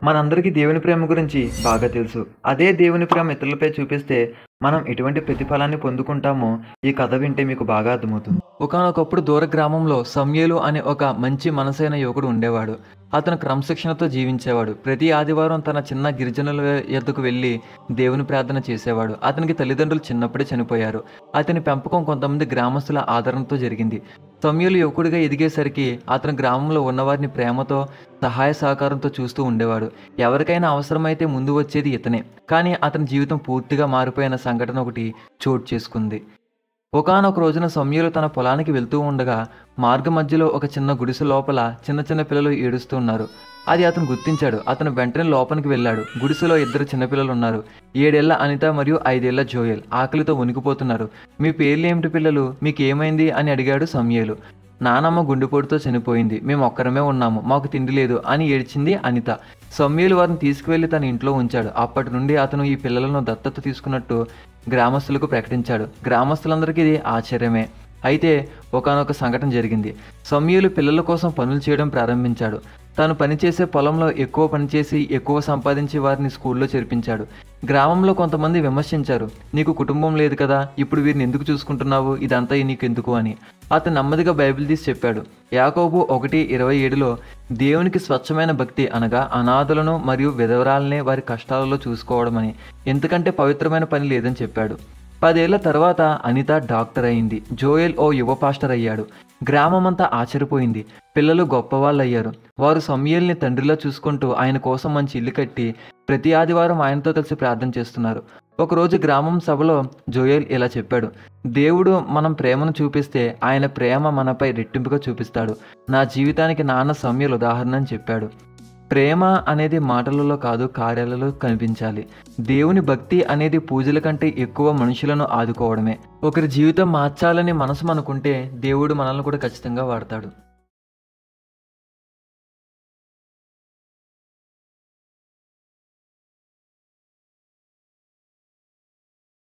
మనందరికీ దేవుని ప్రేమ గురించి బాగా తెలుసు. అదే దేవుని ప్రేమ ఇతరులపై చూపిస్తే మనం ఎటువంటి ప్రతిఫలాన్ని పొందుకుంటామో ఈ కథ వింటే మీకు బాగా అర్థమవుతుంది. ఒకానొకప్పుడు దూర గ్రామంలో సమూయేలు అనే ఒక మంచి మనసైన యువకుడు ఉండేవాడు. అతను క్రమశిక్షణతో జీవించేవాడు. ప్రతి ఆదివారం తన చిన్న గిరిజనుల యొద్దకు వెళ్ళి దేవుని ప్రార్థన చేసేవాడు. అతనికి తల్లిదండ్రులు చిన్నప్పుడే చనిపోయారు. అతని పెంపకం కొంతమంది గ్రామస్తుల ఆదరణతో జరిగింది. సమూయేలు యువకుడిగా ఎదిగేసరికి అతను గ్రామంలో ఉన్నవారిని ప్రేమతో, సహాయ సహకారంతో చూస్తూ ఉండేవాడు. ఎవరికైనా అవసరమైతే ముందు వచ్చేది ఇతనే. కానీ అతని జీవితం పూర్తిగా మారిపోయిన సంఘటన ఒకటి చోటు చేసుకుంది. ఒకానొక రోజున సమూయేలు తన పొలానికి వెళ్తూ ఉండగా మార్గ మధ్యలో ఒక చిన్న గుడిసె లోపల చిన్న చిన్న పిల్లలు ఏడుస్తూ ఉన్నారు. అది అతను గుర్తించాడు. అతను వెంటనే లోపలికి వెళ్ళాడు. గుడిసెలో ఇద్దరు చిన్నపిల్లలు ఉన్నారు. 7 ఏళ్ల అనిత మరియు 5 ఏళ్ల జోయల్. ఆకలితో వణికిపోతున్నారు. మీ పేర్లు ఏమిటి పిల్లలు? మీకేమైంది అని అడిగాడు సమూయేలు. నానమ్మ గుండెపోటుతో చనిపోయింది. మేము ఒక్కరమే ఉన్నాము. మాకు తిండి లేదు అని ఏడ్చింది అనిత. సమూయేలు వారిని తీసుకువెళ్లి తన ఇంట్లో ఉంచాడు. అప్పటి నుండి అతను ఈ పిల్లలను దత్తత తీసుకున్నట్టు గ్రామస్తులకు ప్రకటించాడు. గ్రామస్తులందరికీ ఇది ఆశ్చర్యమే. అయితే ఒకానొక సంఘటన జరిగింది. సమూయేలు పిల్లల కోసం పనులు చేయడం ప్రారంభించాడు. తాను పనిచేసే పొలంలో ఎక్కువ పనిచేసి ఎక్కువ సంపాదించి వారిని స్కూల్లో చేర్పించాడు. గ్రామంలో కొంతమంది విమర్శించారు. నీకు కుటుంబం లేదు కదా, ఇప్పుడు వీరిని ఎందుకు చూసుకుంటున్నావు, ఇదంతా నీకెందుకు అని. అతను నెమ్మదిగా బైబిల్ తీసి చెప్పాడు. యాకోబు 1:27లో దేవునికి స్వచ్ఛమైన భక్తి అనగా అనాథలను మరియు విధవరాలనే వారి కష్టాలలో చూసుకోవడమని, ఎందుకంటే పవిత్రమైన పని లేదని చెప్పాడు. 10 ఏళ్ల తర్వాత అనిత డాక్టర్ అయింది. జోయల్ ఓ యువ పాస్టర్ అయ్యాడు. గ్రామమంతా ఆశ్చర్యపోయింది. పిల్లలు గొప్పవాళ్ళు అయ్యారు. వారు సమూయేలుని తండ్రిలా చూసుకుంటూ ఆయన కోసం మంచి ఇల్లు కట్టి ప్రతి ఆదివారం ఆయనతో కలిసి ప్రార్థన చేస్తున్నారు. ఒకరోజు గ్రామం సభలో జోయల్ ఇలా చెప్పాడు. దేవుడు మనం ప్రేమను చూపిస్తే ఆయన ప్రేమ మనపై రెట్టింపుగా చూపిస్తాడు. నా జీవితానికి నాన్న సమూయేలు ఉదాహరణ అని చెప్పాడు. ప్రేమ అనేది మాటలలో కాదు, కార్యాలలో కనిపించాలి. దేవుని భక్తి అనేది పూజల కంటే ఎక్కువ మనుషులను ఆదుకోవడమే. ఒకరి జీవితం మార్చాలని మనసు మనకుంటే దేవుడు మనల్ని కూడా ఖచ్చితంగా వాడతాడు.